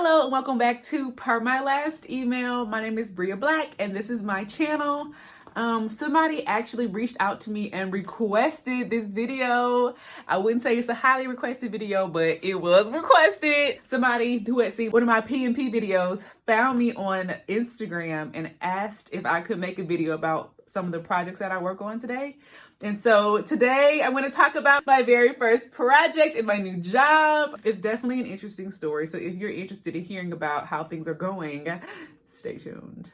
Hello and welcome back to Per My Last Email. My name is Bria Black and this is my channel. Somebody actually reached out to me and requested this video. I wouldn't say it's a highly requested video, but it was requested. Somebody who had seen one of my PMP videos found me on Instagram and asked if I could make a video about some of the projects that I work on today. And so today I'm going to talk about my very first project in my new job. It's definitely an interesting story. So if you're interested in hearing about how things are going, stay tuned.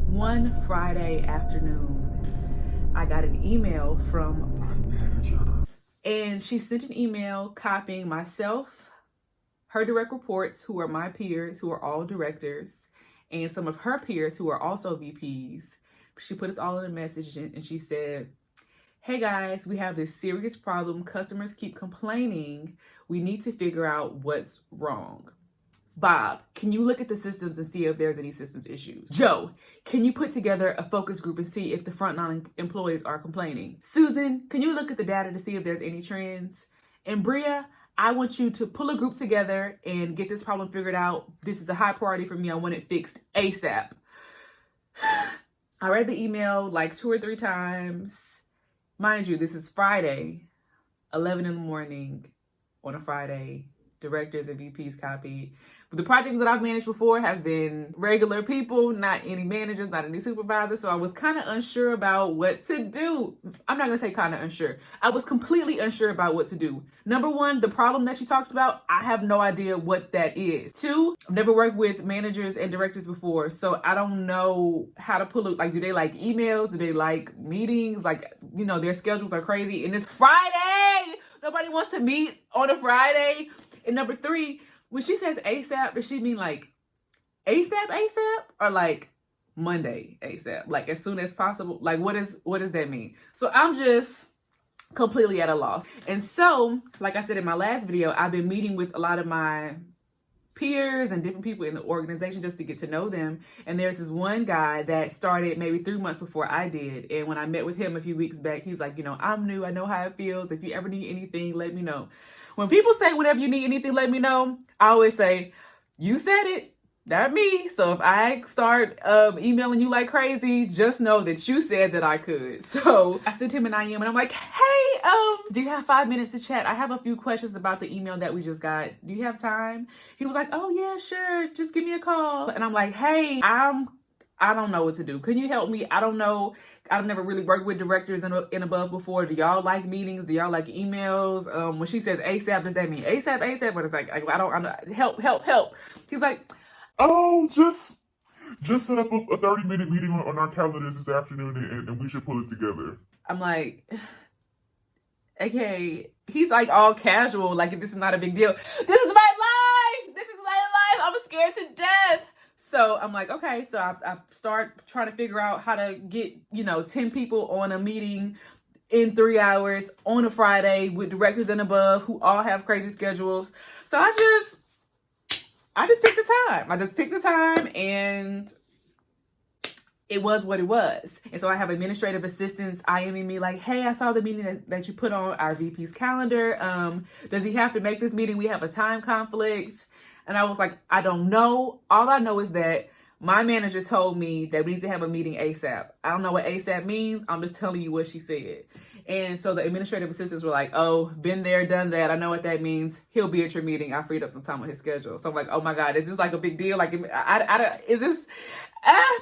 One Friday afternoon, I got an email from my manager. And she sent an email copying myself, her direct reports, who are my peers, who are all directors, and some of her peers who are also VPs. She put us all in a message and she said, "Hey guys, we have this serious problem. Customers keep complaining. We need to figure out what's wrong. Bob, can you look at the systems and see if there's any systems issues? Joe, can you put together a focus group and see if the frontline employees are complaining? Susan, can you look at the data to see if there's any trends? And Bria, I want you to pull a group together and get this problem figured out. This is a high priority for me. I want it fixed ASAP." I read the email like 2 or 3 times. Mind you, this is Friday, 11 in the morning on a Friday. Directors and VPs copied. But the projects that I've managed before have been regular people, not any managers, not any supervisors. So I was kind of unsure about what to do. I'm not going to say kind of unsure. I was completely unsure about what to do. Number one, the problem that she talks about, I have no idea what that is. 2, I've never worked with managers and directors before. So I don't know how to pull it. Like, do they like emails? Do they like meetings? Like, you know, their schedules are crazy. And it's Friday. Nobody wants to meet on a Friday. And number 3, when she says ASAP, does she mean like ASAP or like Monday ASAP? Like as soon as possible? Like what does that mean? So I'm just completely at a loss. And so, like I said in my last video, I've been meeting with a lot of my peers and different people in the organization just to get to know them. And there's this one guy that started maybe 3 months before I did. And when I met with him a few weeks back, he's like, you know, I'm new. I know how it feels. If you ever need anything, let me know. When people say, whenever you need anything, let me know, I always say, you said it, not me. So if I start emailing you like crazy, just know that you said that I could. So I sent him an IM and I'm like, hey, do you have 5 minutes to chat? I have a few questions about the email that we just got. Do you have time? He was like, oh yeah, sure. Just give me a call. And I'm like, hey, I don't know what to do. Can you help me? I don't know. I've never really worked with directors and above before. Do y'all like meetings? Do y'all like emails? When she says ASAP, does that mean ASAP? But it's like, I don't, help. He's like, oh, just set up a 30-minute meeting on our calendars this afternoon and we should pull it together. I'm like, okay. He's like all casual, like this is not a big deal. This is my life. I'm scared to death. So I'm like, okay, so I start trying to figure out how to get, 10 people on a meeting in 3 hours on a Friday with directors and above who all have crazy schedules. So I just picked the time. And it was what it was. And so I have administrative assistants IMing me like, hey, I saw the meeting that you put on our VP's calendar. Does he have to make this meeting? We have a time conflict. And I was like, I don't know. All I know is that my manager told me that we need to have a meeting ASAP. I don't know what ASAP means. I'm just telling you what she said. And so the administrative assistants were like, oh, been there, done that. I know what that means. He'll be at your meeting. I freed up some time on his schedule. So I'm like, oh my God, is this like a big deal? Like, is this,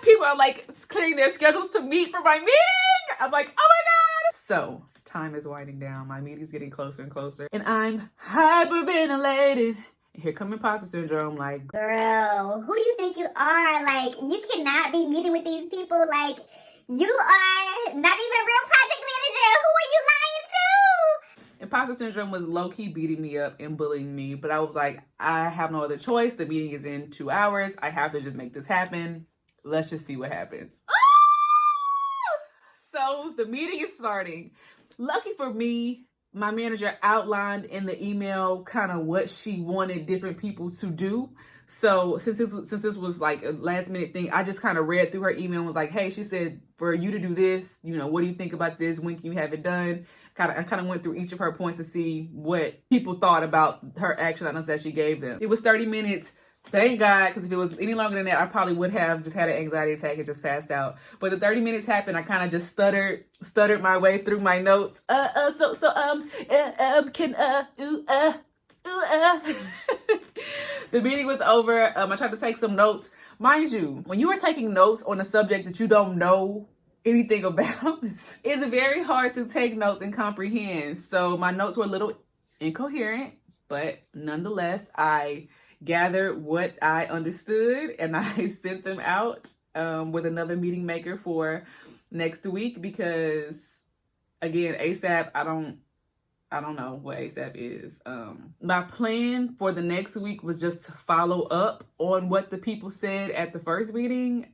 people are like clearing their schedules to meet for my meeting? I'm like, oh my God. So time is winding down. My meeting's getting closer and closer. And I'm hyperventilated. Here come imposter syndrome, like, girl, who do you think you are? Like, you cannot be meeting with these people. Like, you are not even a real project manager. Who are you lying to? Imposter syndrome was low-key beating me up and bullying me, but I was like, I have no other choice. The meeting is in 2 hours. I have to just make this happen. Let's just see what happens. So the meeting is starting. Lucky for me, my manager outlined in the email kind of what she wanted different people to do. So since this was like a last minute thing, I just kind of read through her email and was like, hey, she said for you to do this, what do you think about this? When can you have it done? I kind of went through each of her points to see what people thought about her action items that she gave them. It was 30 minutes. Thank God, because if it was any longer than that, I probably would have just had an anxiety attack and just passed out. But the 30 minutes happened. I kind of just stuttered my way through my notes. The meeting was over. I tried to take some notes. Mind you, when you are taking notes on a subject that you don't know anything about, it's very hard to take notes and comprehend. So my notes were a little incoherent, but nonetheless, I gathered what I understood and I sent them out with another meeting maker for next week because, again, ASAP, I don't know what ASAP is. My plan for the next week was just to follow up on what the people said at the first meeting.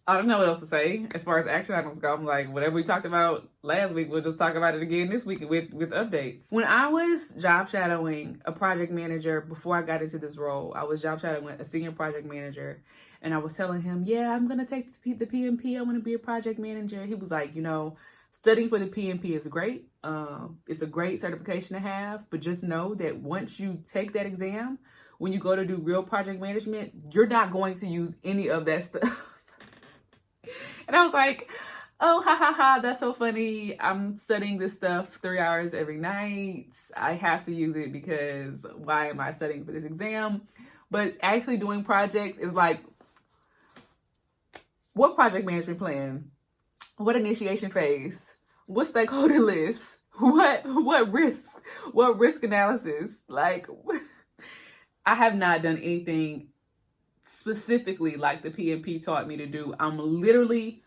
I don't know what else to say as far as action items go. I'm like, whatever we talked about last week, we'll just talk about it again this week with updates. When I was job shadowing a project manager before I got into this role, I was job shadowing a senior project manager, and I was telling him, yeah, I'm going to take the PMP. I want to be a project manager. He was like, studying for the PMP is great. It's a great certification to have, but just know that once you take that exam, when you go to do real project management, you're not going to use any of that stuff. And I was like, oh, ha, ha, ha, that's so funny. I'm studying this stuff 3 hours every night. I have to use it because why am I studying for this exam? But actually doing projects is like, what project management plan? What initiation phase? What stakeholder list? What risk analysis? Like, I have not done anything specifically like the PMP taught me to do. I'm literally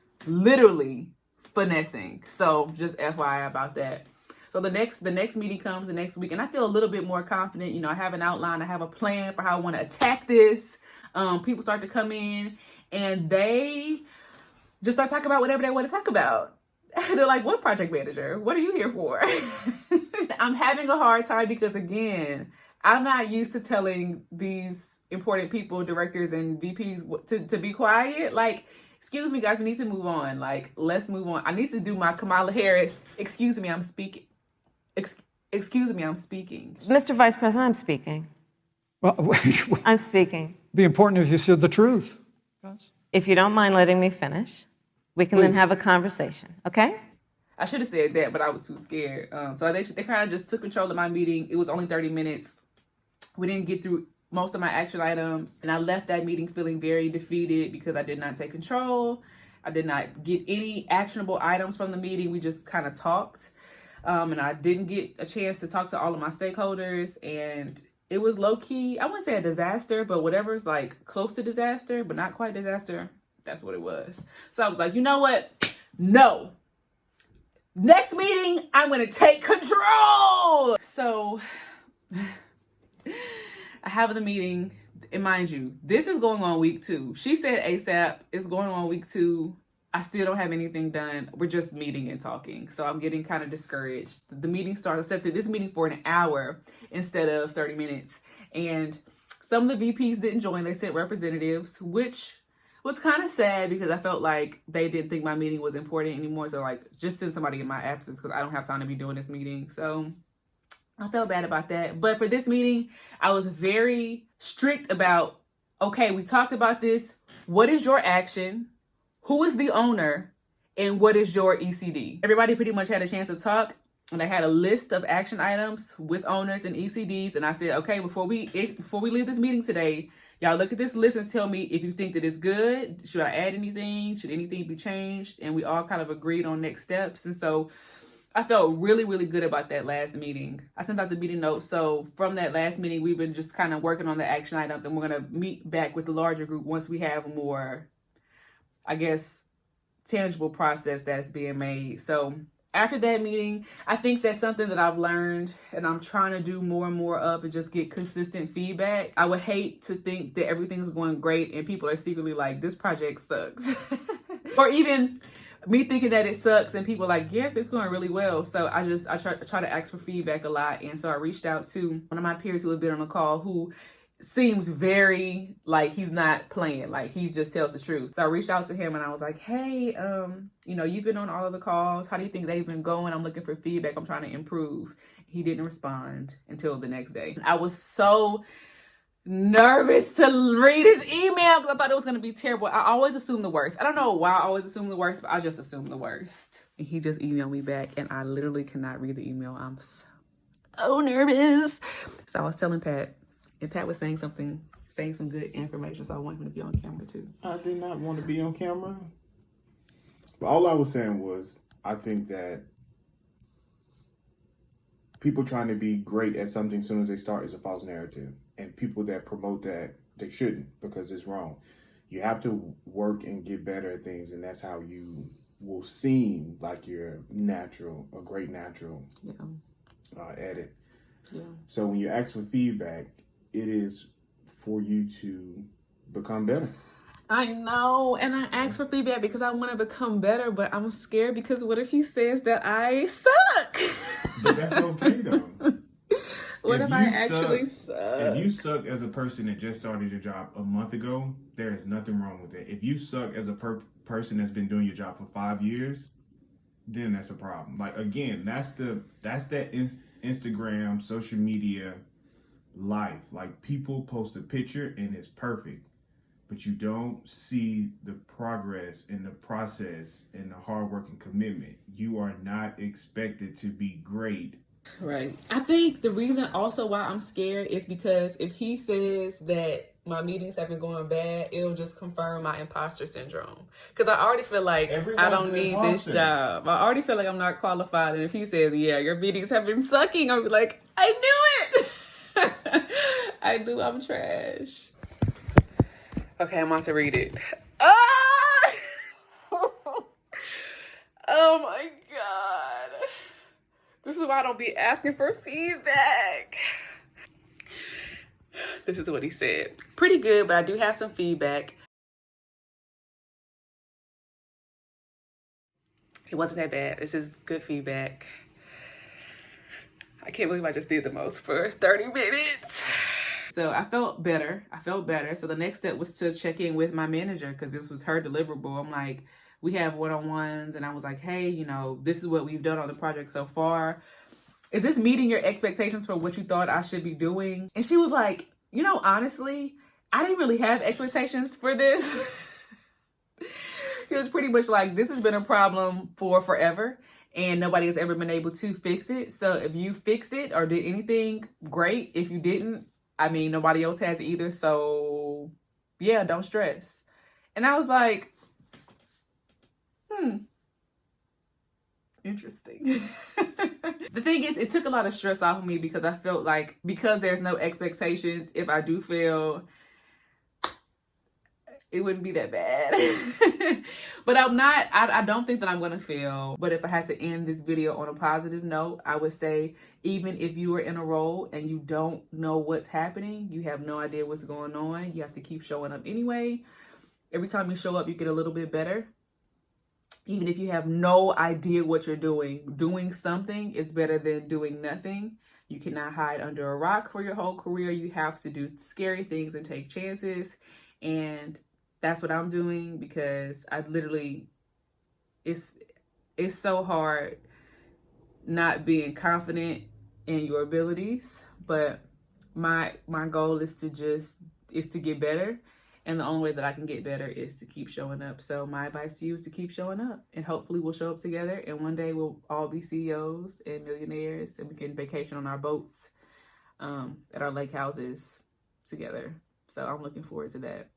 finessing. So just FYI about that. So the next meeting comes the next week, and I feel a little bit more confident. I have an outline. I have a plan for how I want to attack this. People start to come in, and they just start talking about whatever they want to talk about. They're like, what project manager? What are you here for? I'm having a hard time because, again, I'm not used to telling these important people, directors and VPs to be quiet. Like, excuse me, guys, we need to move on. Like, let's move on. I need to do my Kamala Harris. Excuse me, I'm speaking. Excuse me, I'm speaking. Mr. Vice President, I'm speaking. Well, I'm speaking. be important if you said the truth. If you don't mind letting me finish, we can then have a conversation, okay? I should have said that, but I was too scared. So they kind of just took control of my meeting. It was only 30 minutes. We didn't get through most of my action items, and I left that meeting feeling very defeated because I did not take control. I did not get any actionable items from the meeting. We just kind of talked, and I didn't get a chance to talk to all of my stakeholders, and it was low-key, I wouldn't say a disaster, but whatever's like close to disaster, but not quite disaster, that's what it was. So I was like, you know what? No. Next meeting, I'm going to take control. So I have the meeting, and mind you, this is going on week 2. She said ASAP, it's going on week 2. I still don't have anything done. We're just meeting and talking. So I'm getting kind of discouraged. The meeting started, I set this meeting for an hour instead of 30 minutes. And some of the VPs didn't join. They sent representatives, which was kind of sad because I felt like they didn't think my meeting was important anymore. So like, just send somebody in my absence because I don't have time to be doing this meeting. So I felt bad about that. But for this meeting, I was very strict about, okay, we talked about this. What is your action? Who is the owner? And what is your ECD? Everybody pretty much had a chance to talk. And I had a list of action items with owners and ECDs. And I said, okay, before we leave this meeting today, y'all look at this list and tell me if you think that it's good. Should I add anything? Should anything be changed? And we all kind of agreed on next steps. And so I felt really, really good about that last meeting. I sent out the meeting notes. So from that last meeting, we've been just kind of working on the action items, and we're going to meet back with the larger group once we have a more, I guess, tangible process that's being made. So after that meeting, I think that's something that I've learned and I'm trying to do more and more of, and just get consistent feedback. I would hate to think that everything's going great and people are secretly like, this project sucks. Or even me thinking that it sucks and people like, yes, it's going really well. So I try to ask for feedback a lot. And so I reached out to one of my peers who had been on a call who seems very like he's not playing, like he just tells the truth. So I reached out to him and I was like, hey, you know, you've been on all of the calls. How do you think they've been going? I'm looking for feedback. I'm trying to improve. He didn't respond until the next day. I was so nervous to read his email because I thought it was going to be terrible. I always assume the worst. I don't know why I always assume the worst, but I just assume the worst. And he just emailed me back and I literally cannot read the email. I'm so nervous. So I was telling Pat, and Pat was saying some good information, so I want him to be on camera too. I did not want to be on camera. But all I was saying was, I think that people trying to be great at something as soon as they start is a false narrative. And people that promote that, they shouldn't, because it's wrong. You have to work and get better at things, and that's how you will seem like you're a great natural at it. Yeah. So when you ask for feedback, it is for you to become better. I know, and I asked for feedback because I want to become better, but I'm scared because what if he says that I suck? But that's okay though. What if I actually suck? If you suck as a person that just started your job a month ago, there is nothing wrong with that. If you suck as a person that's been doing your job for 5 years, then that's a problem. Like, again, that's that Instagram, social media life. Like, people post a picture and it's perfect, but you don't see the progress and the process and the hard work and commitment. You are not expected to be great. Right. I think the reason also why I'm scared is because if he says that my meetings have been going bad, it'll just confirm my imposter syndrome. Because I already feel like I don't need this job. I already feel like I'm not qualified. And if he says, yeah, your meetings have been sucking, I'll be like, I knew it. I knew I'm trash. Okay, I'm about to read it. Ah! Oh my God. This is why I don't be asking for feedback. This is what he said. Pretty good, but I do have some feedback. It wasn't that bad. This is good feedback. I can't believe I just did the most for 30 minutes. So I felt better. So the next step was to check in with my manager because this was her deliverable. I'm like, we have one-on-ones, and I was like, hey, you know, this is what we've done on the project so far. Is this meeting your expectations for what you thought I should be doing? And she was like, you know, honestly, I didn't really have expectations for this. It was pretty much like, this has been a problem for forever, and nobody has ever been able to fix it. So if you fixed it or did anything, great. If you didn't, I mean, nobody else has either. So yeah, don't stress. And I was like, interesting. The thing is, it took a lot of stress off of me because I felt like, because there's no expectations, if I do fail, it wouldn't be that bad. But I don't think that I'm going to fail. But if I had to end this video on a positive note, I would say, even if you are in a role and you don't know what's happening, you have no idea what's going on, you have to keep showing up anyway. Every time you show up, you get a little bit better. Even if you have no idea what you're doing something is better than doing nothing. You cannot hide under a rock for your whole career. You have to do scary things and take chances. And that's what I'm doing, because I literally, it's so hard not being confident in your abilities. But my goal is to get better. And the only way that I can get better is to keep showing up. So my advice to you is to keep showing up. And hopefully we'll show up together. And one day we'll all be CEOs and millionaires. And we can vacation on our boats at our lake houses together. So I'm looking forward to that.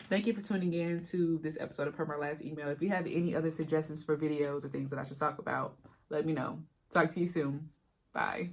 Thank you for tuning in to this episode of Per My Last Email. If you have any other suggestions for videos or things that I should talk about, let me know. Talk to you soon. Bye.